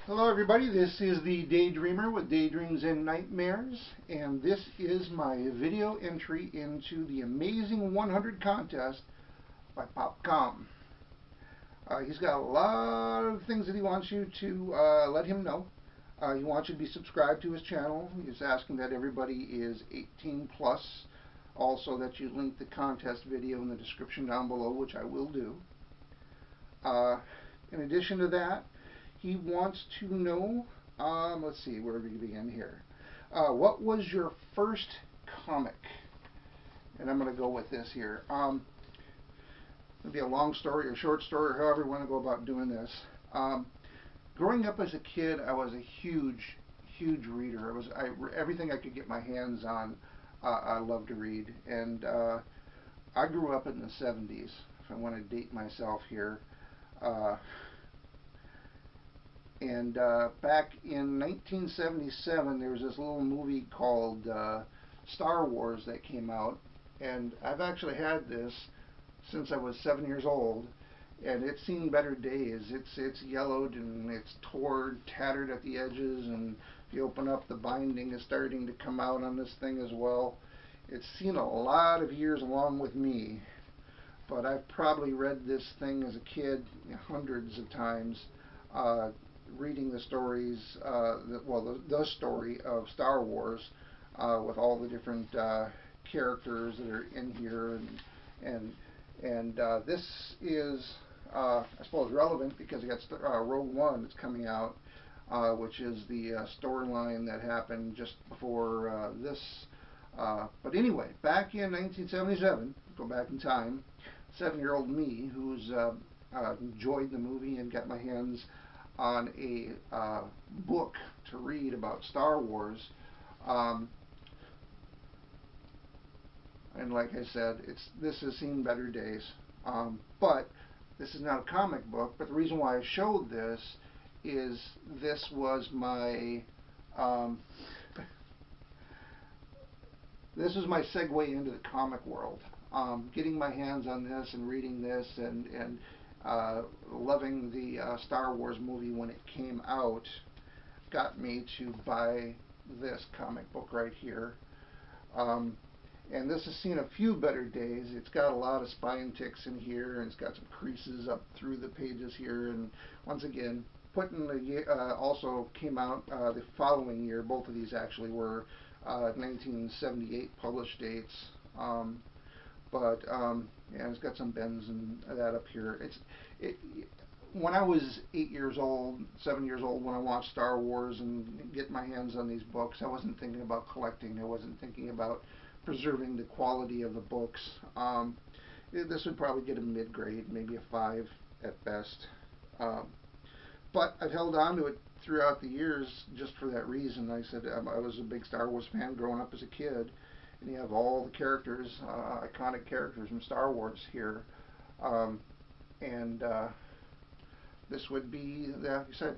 Hello everybody, this is the Daydreamer with Daydreams and Nightmares, and this is my video entry into the Amazing 100 contest by PopCom. He's got a lot of things that he wants you to let him know. He wants you to be subscribed to his channel. He's asking that everybody is 18 plus. Also that you link the contest video in the description down below, which I will do. In addition to that, he wants to know, let's see, where do we begin here? What was your first comic? And I'm going to go with this here. It'll be a long story or short story, or however you want to go about doing this. Growing up as a kid, I was a huge reader. Everything I could get my hands on, I loved to read. And I grew up in the 70s, if I want to date myself here. And back in 1977, there was this little movie called Star Wars that came out, and I've actually had this since I was 7 years old, and it's seen better days. It's yellowed and it's torn, tattered at the edges, and if you open up, the binding is starting to come out on this thing as well. It's seen a lot of years along with me, but I've probably read this thing as a kid hundreds of times. Reading the stories, the story of Star Wars with all the different characters that are in here, and this is I suppose relevant because you got Rogue One that's coming out, which is the storyline that happened just before this. But anyway, back in 1977, go back in time, 7-year-old me who's enjoyed the movie and got my hands on a book to read about Star Wars, and like I said, this has seen better days, but this is not a comic book. But the reason why I showed this is this was my this was my segue into the comic world. Getting my hands on this and reading this and loving the Star Wars movie when it came out got me to buy this comic book right here. And this has seen a few better days. It's got a lot of spine ticks in here, and it's got some creases up through the pages here. And once again, also came out the following year. Both of these actually were 1978 published dates. Yeah, it's got some bends and that up here. When I was 8 years old, 7 years old, when I watched Star Wars and get my hands on these books, I wasn't thinking about collecting. I wasn't thinking about preserving the quality of the books. This would probably get a mid-grade, maybe a 5 at best. But I've held on to it throughout the years just for that reason. Like I said, I was a big Star Wars fan growing up as a kid. And you have all the characters, iconic characters from Star Wars here. This would be, like you said,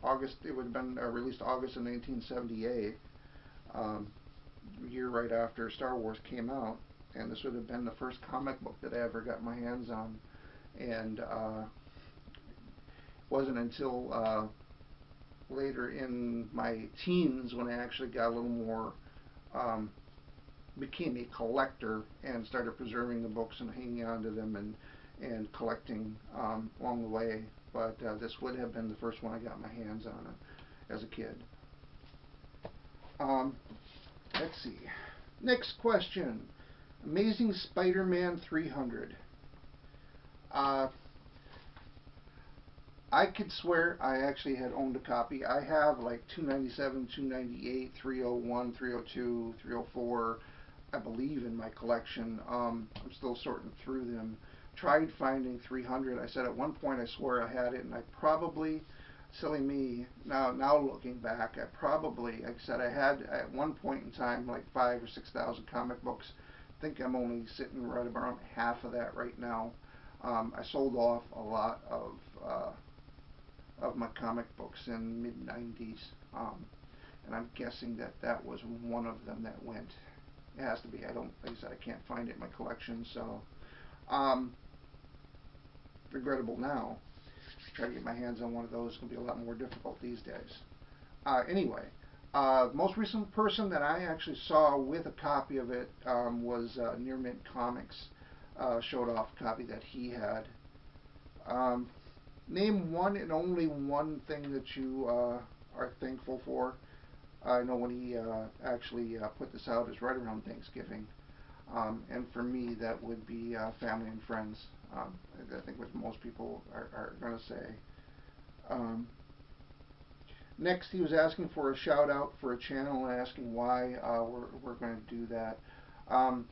August. It would have been released August of 1978, year right after Star Wars came out. And this would have been the first comic book that I ever got my hands on. And it wasn't until later in my teens when I actually got a little more became a collector and started preserving the books and hanging on to them and collecting along the way. But this would have been the first one I got my hands on as a kid. Let's see. Next question. Amazing Spider-Man 300. I could swear I actually had owned a copy. I have like 297, 298, 301, 302, 304, I believe, in my collection. I'm still sorting through them. Tried finding 300. I said at one point I swear I had it, and I probably, silly me, now looking back, I probably, like I said, I had at one point in time like 5,000 or 6,000 comic books. I think I'm only sitting right around half of that right now. I sold off a lot of my comic books in mid-90s, and I'm guessing that was one of them that went. It has to be. Like I said, I can't find it in my collection, so regrettable now. try to get my hands on one of those. It's going to be a lot more difficult these days. Anyway, most recent person that I actually saw with a copy of it was Near Mint Comics. Showed off a copy that he had. Um, Name one and only one thing that you are thankful for. I know when he actually put this out is right around Thanksgiving. And for me, that would be family and friends. I think what most people are going to say. Um, Next, he was asking for a shout out for a channel and asking why we're going to do that. Um,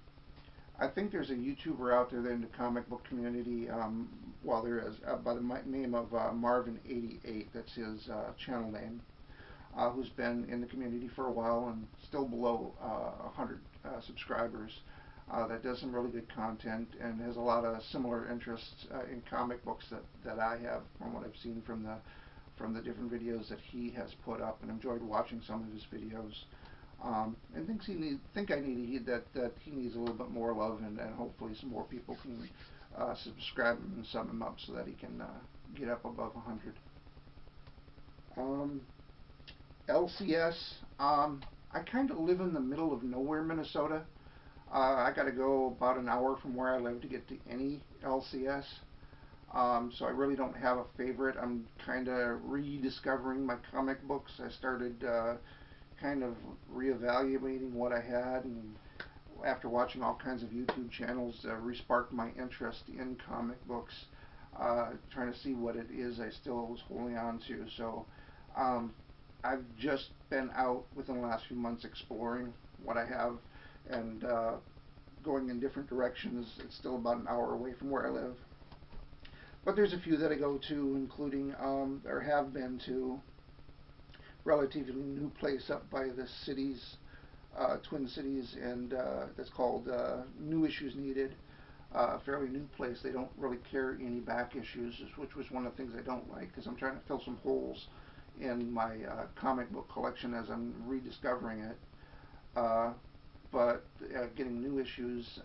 I think there's a YouTuber out there in the comic book community. Well, there is by the name of Marvin88. That's his channel name. Who's been in the community for a while and still below 100 subscribers. That does some really good content and has a lot of similar interests in comic books that I have from what I've seen from the different videos that he has put up, and enjoyed watching some of his videos. And think that he needs a little bit more love, and hopefully some more people can subscribe him and sub him up so that he can get up above 100. LCS. I kind of live in the middle of nowhere, Minnesota. I got to go about an hour from where I live to get to any LCS. So I really don't have a favorite. I'm kind of rediscovering my comic books. I started kind of reevaluating what I had, and after watching all kinds of YouTube channels, resparked my interest in comic books. Trying to see what it is I still was holding on to. So I've just been out within the last few months exploring what I have and going in different directions. It's still about an hour away from where I live. But there's a few that I go to, including, or have been to, relatively new place up by the cities, Twin Cities, and that's called New Issues Needed. Fairly new place. They don't really carry any back issues, which was one of the things I don't like, because I'm trying to fill some holes in my comic book collection as I'm rediscovering it. But getting new issues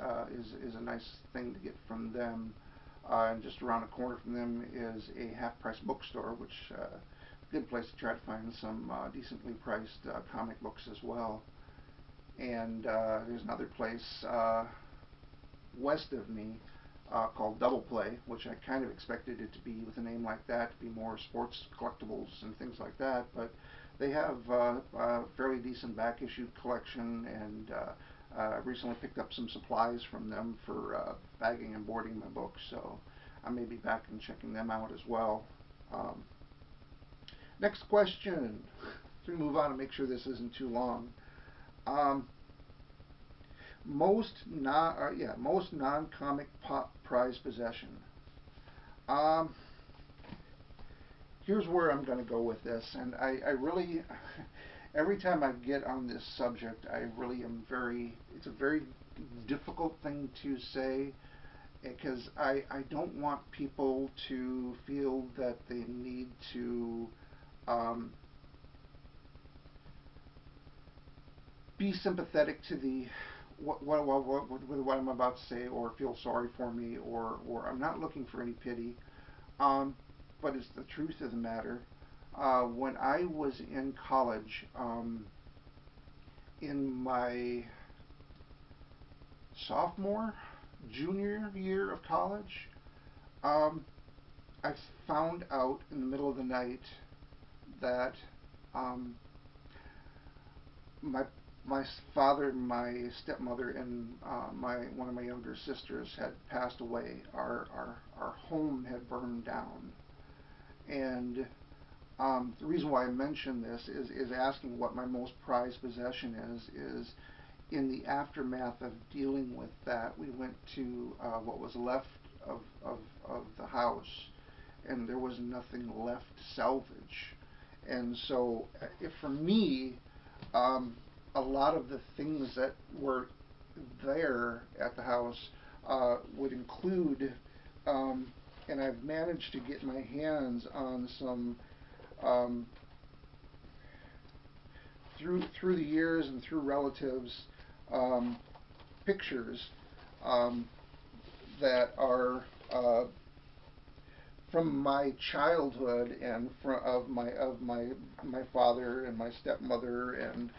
is a nice thing to get from them. And just around the corner from them is a half-price bookstore, which is a good place to try to find some decently priced comic books as well. And there's another place west of me called Double Play, which I kind of expected it to be, with a name like that, to be more sports collectibles and things like that, but they have a fairly decent back issue collection, and recently picked up some supplies from them for bagging and boarding my books, so I may be back and checking them out as well. Next question. So we move on and make sure this isn't too long. Most non-comic pop prize possession. Here's where I'm going to go with this, and I really, every time I get on this subject, I really am it's a very difficult thing to say, because I don't want people to feel that they need to be sympathetic to what I'm about to say, or feel sorry for me, or I'm not looking for any pity. But it's the truth of the matter. When I was in college, in my junior year of college, I found out in the middle of the night that my father, my stepmother, and one of my younger sisters had passed away. Our home had burned down, and the reason why I mention this is asking what my most prized possession is in the aftermath of dealing with that. We went to what was left of the house, and there was nothing left to salvage. And so, for me, a lot of the things that were there at the house would include, and I've managed to get my hands on some, through the years and through relatives, pictures that are from my childhood and my father and my stepmother and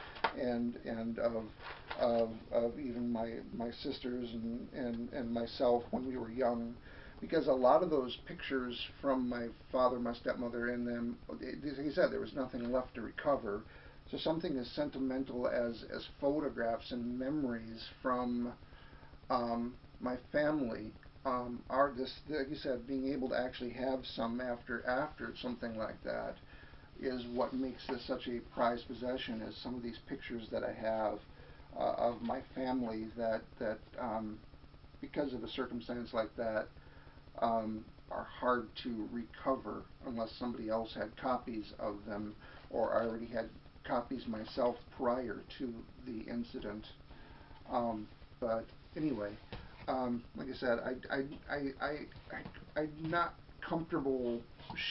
of even my sisters and myself when we were young, because a lot of those pictures from my father, my stepmother, and them, like I said, there was nothing left to recover. So something as sentimental as photographs and memories from my family are this, like you said, being able to actually have some after something like that is what makes this such a prized possession. Is some of these pictures that I have of my family that because of a circumstance like that are hard to recover unless somebody else had copies of them, or I already had copies myself prior to the incident. But anyway, like I said, I'm not comfortable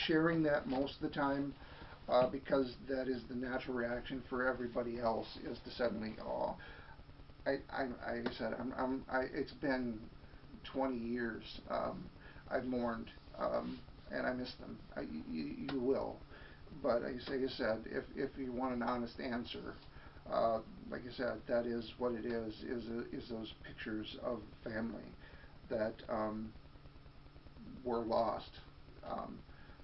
sharing that most of the time because that is the natural reaction for everybody else, is to suddenly, oh, like I said, it's been 20 years. I've mourned, and I miss them. You will. But like I said, if you want an honest answer, like I said, that is what it is those pictures of family that were lost,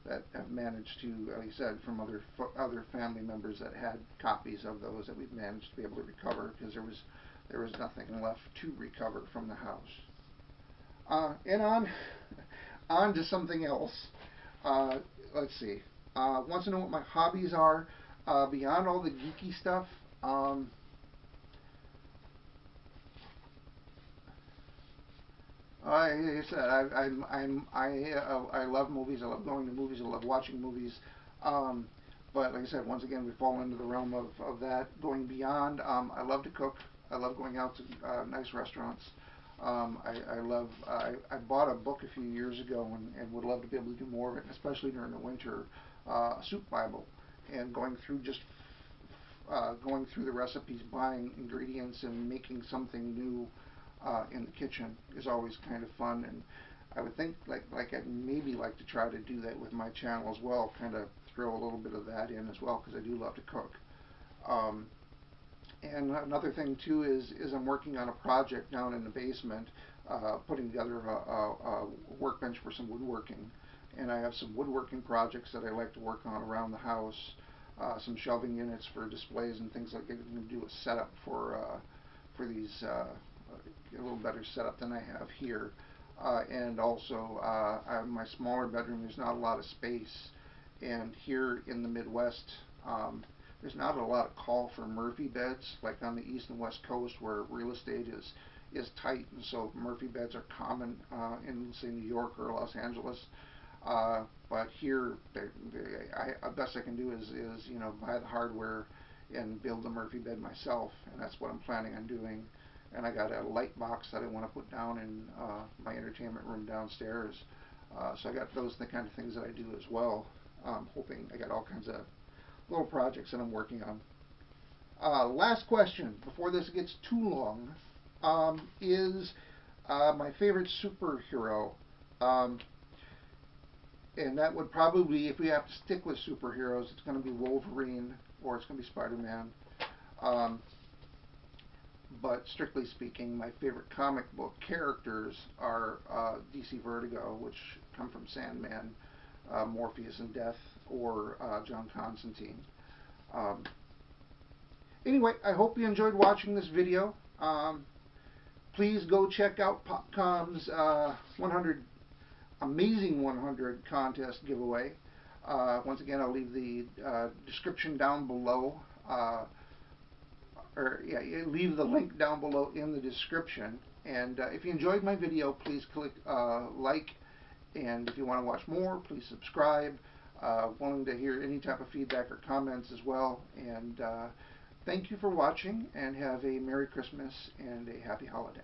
that have managed to, like I said, from other family members that had copies of those that we've managed to be able to recover, because there was nothing left to recover from the house. And on to something else. Let's see. Wants to know what my hobbies are beyond all the geeky stuff. Like I said, I love movies. I love going to movies. I love watching movies. Um, but like I said, once again, we fall into the realm of that. Going beyond, I love to cook. I love going out to nice restaurants. I bought a book a few years ago and would love to be able to do more of it, especially during the winter. A soup Bible, and going through the recipes, buying ingredients, and making something new in the kitchen is always kind of fun. And I would think like I'd maybe like to try to do that with my channel as well, kind of throw a little bit of that in as well, because I do love to cook. Um, and another thing too is I'm working on a project down in the basement, putting together a workbench for some woodworking, and I have some woodworking projects that I like to work on around the house. Some shelving units for displays and things like that. I'm going to do a setup for these, a little better setup than I have here. And also, my smaller bedroom, there's not a lot of space, and here in the Midwest, there's not a lot of call for Murphy beds like on the East and West Coast, where real estate is tight, and so Murphy beds are common in, say, New York or Los Angeles. But here, best I can do is buy the hardware and build the Murphy bed myself, and that's what I'm planning on doing. And I got a light box that I want to put down in my entertainment room downstairs. So I got those the kind of things that I do as well. Hoping I got all kinds of little projects that I'm working on. Last question before this gets too long is my favorite superhero. Um, and that would probably be, if we have to stick with superheroes, it's going to be Wolverine or it's going to be Spider-Man. Um, but strictly speaking, my favorite comic book characters are DC Vertigo, which come from Sandman, Morpheus and Death, or John Constantine. Um, anyway, I hope you enjoyed watching this video. Please go check out PopCom's 100 Amazing 100 contest giveaway. Once again, I'll leave the description down below, leave the link down below in the description. And if you enjoyed my video, please click like, and if you want to watch more, please subscribe. Willing to hear any type of feedback or comments as well. And thank you for watching, and have a Merry Christmas and a Happy Holiday.